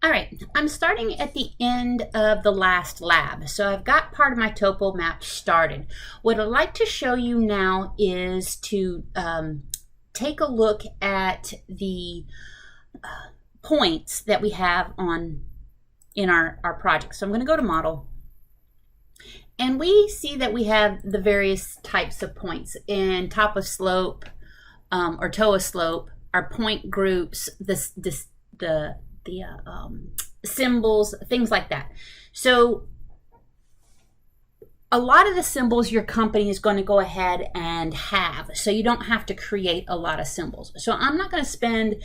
All right, I'm starting at the end of the last lab. So I've got part of my topo map started. What I'd like to show you now is to take a look at the points that we have in our project. So I'm going to go to model. And we see that we have the various types of points in top of slope or toe of slope, our point groups, the symbols, things like that. So a lot of the symbols your company is going to go ahead and have, so you don't have to create a lot of symbols. So I'm not going to spend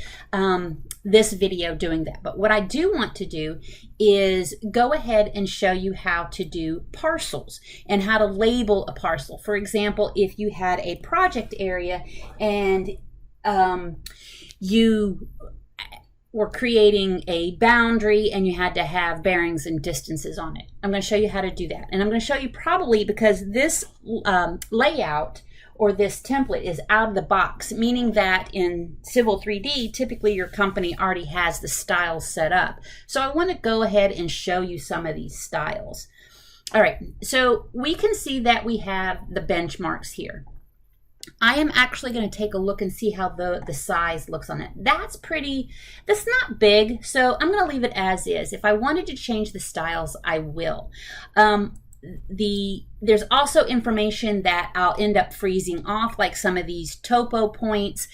this video doing that, but what I do want to do is go ahead and show you how to do parcels and how to label a parcel. For example, if you had a project area and you were creating a boundary and you had to have bearings and distances on it. I'm going to show you how to do that. And I'm going to show you probably because this layout or this template is out of the box, meaning that in Civil 3D, typically your company already has the styles set up. So I want to go ahead and show you some of these styles. All right, so we can see that we have the benchmarks here. I am actually going to take a look and see how the size looks on it. That's not big, so I'm going to leave it as is. If I wanted to change the styles, I will. There's also information that I'll end up freezing off, like some of these topo points.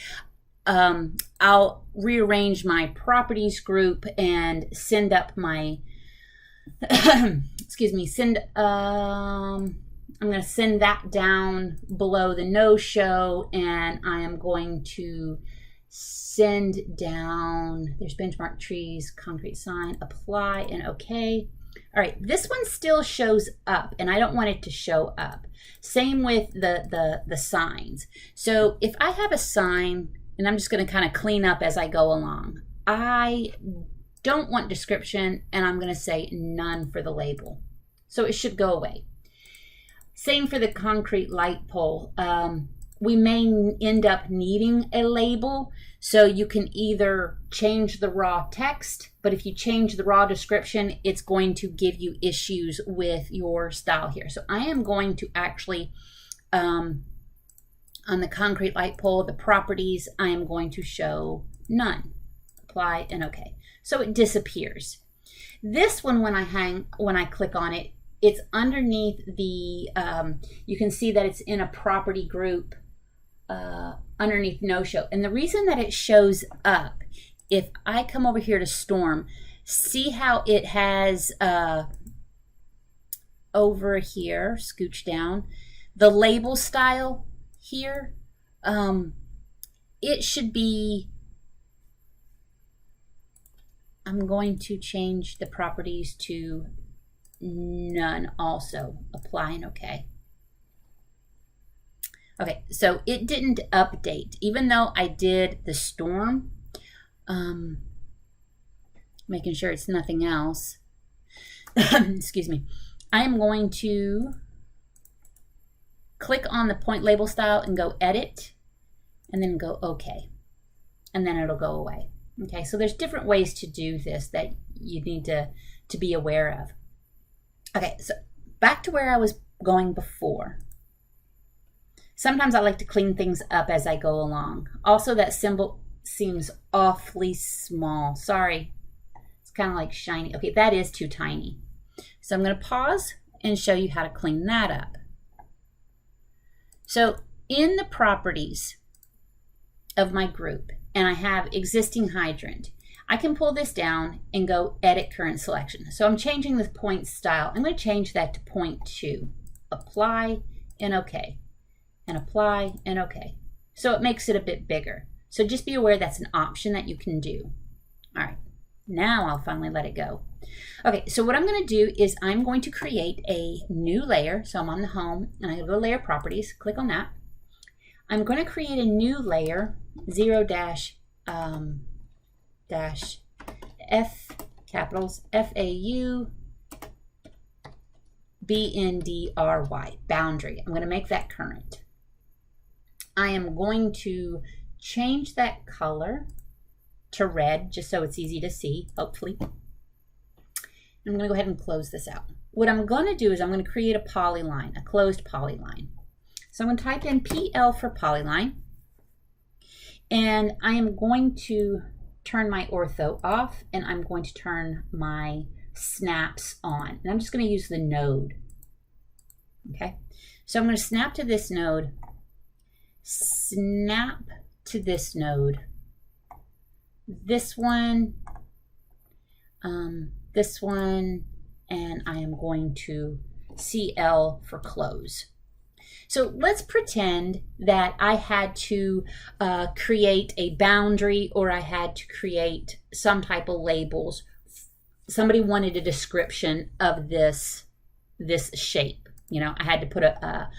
I'll rearrange my properties group and send up my, excuse me, I'm going to send that down below the no-show, and I am going to send down, there's benchmark trees, concrete sign, apply, and okay. All right, this one still shows up, and I don't want it to show up. Same with the signs. So if I have a sign, and I'm just going to kind of clean up as I go along, I don't want description, and I'm going to say none for the label. So it should go away. Same for the concrete light pole. We may end up needing a label, so you can either change the raw text, but if you change the raw description, it's going to give you issues with your style here. So I am going to actually, on the concrete light pole, the properties, I am going to show none. Apply and okay. So it disappears. This one, when I click on it, it's underneath the, you can see that it's in a property group underneath no-show. And the reason that it shows up, if I come over here to Storm, see how it has over here, scooch down, the label style here, it should be, I'm going to change the properties to none also. Apply and okay. Okay, so it didn't update even though I did the Storm, making sure it's nothing else. Excuse me. I am going to click on the point label style and go edit and then go okay, and then it'll go away. Okay, so there's different ways to do this that you need to be aware of. Okay, so back to where I was going before. Sometimes I like to clean things up as I go along. Also, that symbol seems awfully small. Sorry, it's kind of like shiny. Okay, that is too tiny. So I'm going to pause and show you how to clean that up. So in the properties of my group, and I have existing hydrant, I can pull this down and go edit current selection. So I'm changing the point style. I'm going to change that to 0.2. Apply and okay. And apply and okay. So it makes it a bit bigger. So just be aware that's an option that you can do. All right, now I'll finally let it go. Okay, so what I'm going to do is I'm going to create a new layer. So I'm on the home and I go to layer properties, click on that. I'm going to create a new layer, 0 dash F, capitals, FAU, BNDRY, boundary. I'm going to make that current. I am going to change that color to red, just so it's easy to see, hopefully. I'm going to go ahead and close this out. What I'm going to do is I'm going to create a polyline, a closed polyline. So I'm going to type in PL for polyline, and I am going to turn my ortho off, and I'm going to turn my snaps on. And I'm just going to use the node. Okay, so I'm going to snap to this node, snap to this node, this one, and I am going to CL for close. So let's pretend that I had to create a boundary, or I had to create some type of labels. Somebody wanted a description of this shape. You know, I had to put a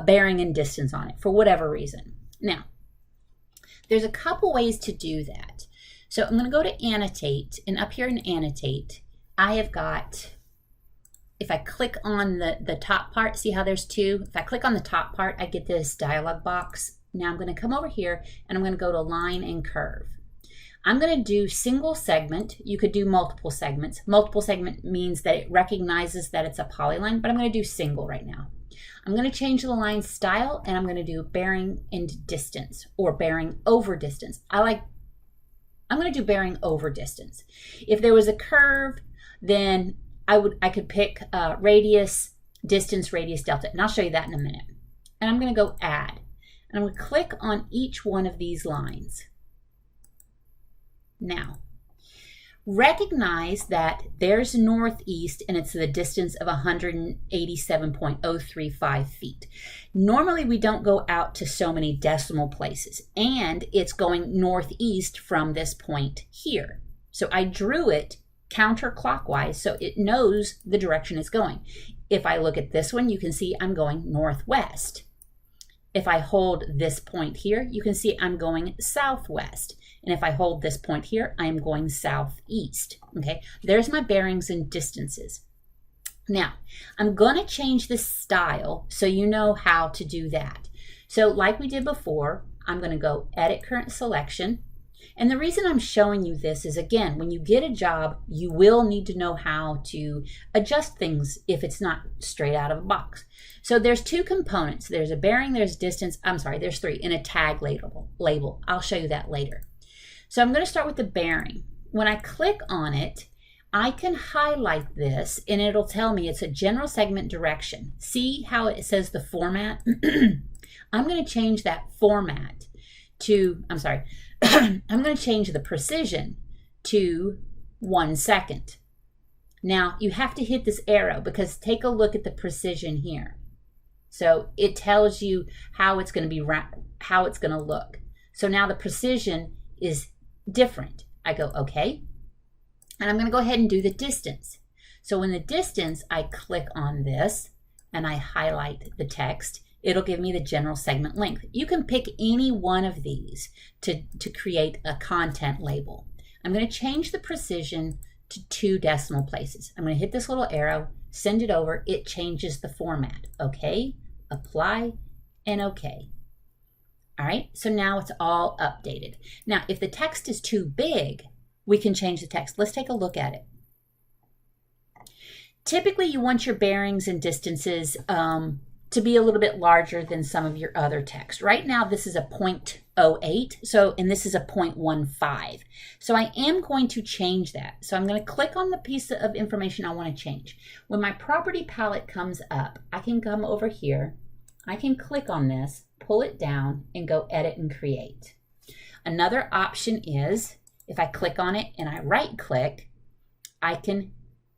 bearing and distance on it for whatever reason. Now, there's a couple ways to do that. So I'm going to go to annotate, and up here in annotate, I have got, if I click on the top part, see how there's two? If I click on the top part, I get this dialog box. Now I'm going to come over here, and I'm going to go to line and curve. I'm going to do single segment. You could do multiple segments. Multiple segment means that it recognizes that it's a polyline, but I'm going to do single right now. I'm going to change the line style, and I'm going to do bearing and distance, or bearing over distance. I'm going to do bearing over distance. If there was a curve, then I could pick radius, distance, radius, delta, and I'll show you that in a minute. And I'm going to go add, and I'm going to click on each one of these lines. Now, recognize that there's northeast, and it's the distance of 187.035 feet. Normally, we don't go out to so many decimal places, and it's going northeast from this point here. So I drew it counterclockwise, so it knows the direction it's going. If I look at this one, you can see I'm going northwest. If I hold this point here, you can see I'm going southwest. And if I hold this point here, I am going southeast. Okay, there's my bearings and distances. Now, I'm going to change the style so you know how to do that. So like we did before, I'm going to go Edit Current Selection. And the reason I'm showing you this is, again, when you get a job, you will need to know how to adjust things if it's not straight out of a box. So there's two components. There's a bearing, there's distance, there's three, and a tag label. I'll show you that later. So I'm going to start with the bearing. When I click on it, I can highlight this, and it'll tell me it's a general segment direction. See how it says the format? I'm going to change that format to, I'm going to change the precision to 1 second. Now, you have to hit this arrow, because take a look at the precision here. So it tells you how it's going to be, how it's going to look. So now the precision is different. I go, okay. And I'm going to go ahead and do the distance. So in the distance, I click on this and I highlight the text. It'll give me the general segment length. You can pick any one of these to create a content label. I'm going to change the precision to 2 decimal places. I'm going to hit this little arrow, send it over. It changes the format. Okay, apply, and okay. All right, so now it's all updated. Now, if the text is too big, we can change the text. Let's take a look at it. Typically, you want your bearings and distances to be a little bit larger than some of your other text. Right now, this is a 0.08, and this is a 0.15. So I am going to change that. So I'm going to click on the piece of information I want to change. When my property palette comes up, I can come over here. I can click on this, pull it down, and go Edit and Create. Another option is, if I click on it and I right-click, I can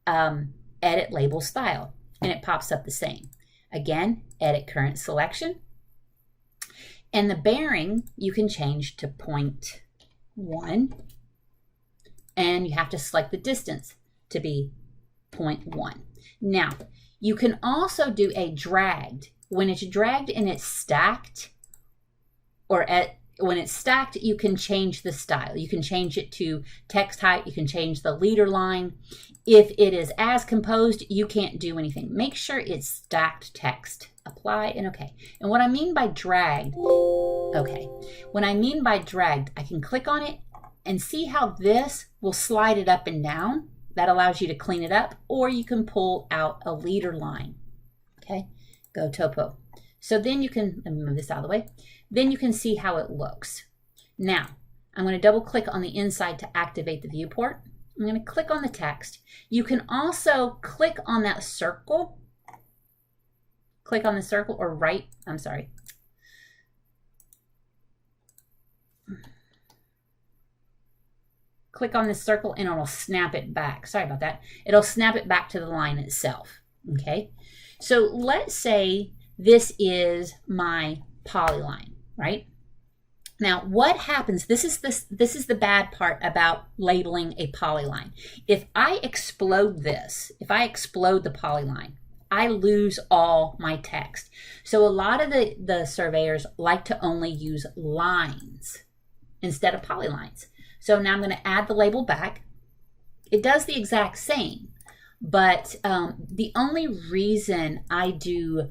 edit label style, and it pops up the same. Again, Edit Current Selection. And the bearing, you can change to 0.1, and you have to select the distance to be 0.1. Now, you can also do a dragged. When it's dragged and it's stacked, when it's stacked, you can change the style. You can change it to text height. You can change the leader line. If it is as composed, you can't do anything. Make sure it's stacked text. Apply and okay. And what I mean by dragged, when I mean by dragged, I can click on it and see how this will slide it up and down. That allows you to clean it up, or you can pull out a leader line. Okay, go topo. So then you can, let me move this out of the way. Then you can see how it looks. Now, I'm going to double click on the inside to activate the viewport. I'm going to click on the text. You can also click on that circle. Click on the circle or click on this circle and it'll snap it back. Sorry about that. It'll snap it back to the line itself. Okay. So let's say this is my polyline, right? Now, what happens, this is the bad part about labeling a polyline. If I explode this, if I explode the polyline, I lose all my text. So a lot of the surveyors like to only use lines instead of polylines. So now I'm going to add the label back. It does the exact same, but the only reason I do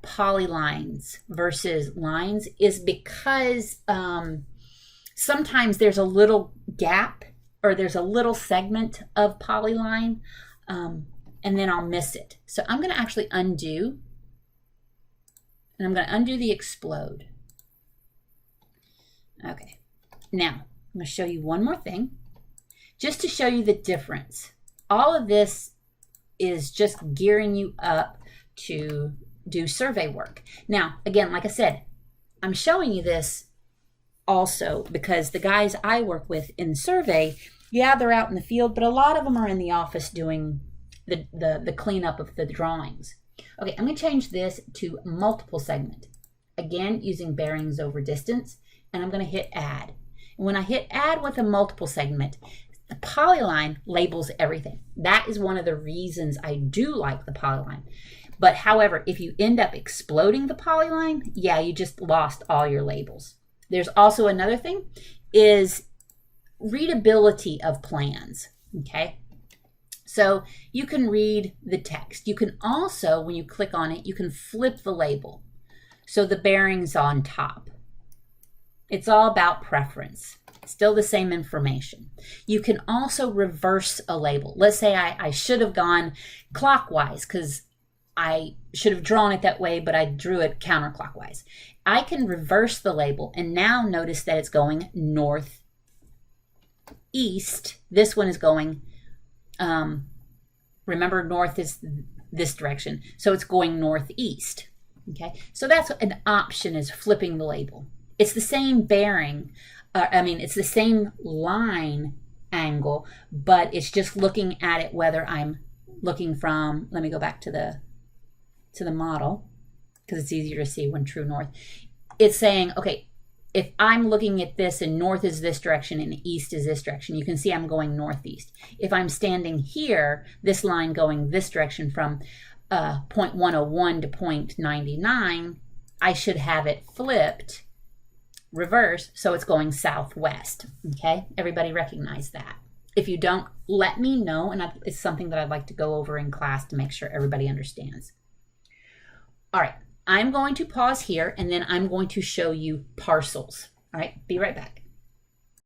polylines versus lines is because sometimes there's a little gap or there's a little segment of polyline and then I'll miss it. So I'm going to actually undo, and I'm going to undo the explode. Okay, now I'm going to show you one more thing just to show you the difference. All of this is just gearing you up to do survey work. Now, again, like I said, I'm showing you this also because the guys I work with in survey, yeah, they're out in the field, but a lot of them are in the office doing the cleanup of the drawings. Okay, I'm going to change this to multiple segment. Again, using bearings over distance, and I'm going to hit add. And when I hit add with a multiple segment, the polyline labels everything. That is one of the reasons I do like the polyline. But however, if you end up exploding the polyline, yeah, you just lost all your labels. There's also another thing is readability of plans, okay? So you can read the text. You can also, when you click on it, you can flip the label. So the bearing's on top. It's all about preference. Still the same information. You can also reverse a label. Let's say I should have gone clockwise because I should have drawn it that way, but I drew it counterclockwise. I can reverse the label and now notice that it's going northeast. This one is going, remember north is this direction, so it's going northeast. Okay, so that's an option, is flipping the label. It's the same bearing, it's the same line angle, but it's just looking at it whether I'm looking from, let me go back to the model because it's easier to see when true north. It's saying, okay, if I'm looking at this and north is this direction and east is this direction, you can see I'm going northeast. If I'm standing here, this line going this direction from point 101 to point 99, I should have it flipped, reverse, so it's going southwest. Okay, everybody recognize that? If you don't, let me know, and it's something that I'd like to go over in class to make sure everybody understands. All right, I'm going to pause here and then I'm going to show you parcels. All right, be right back.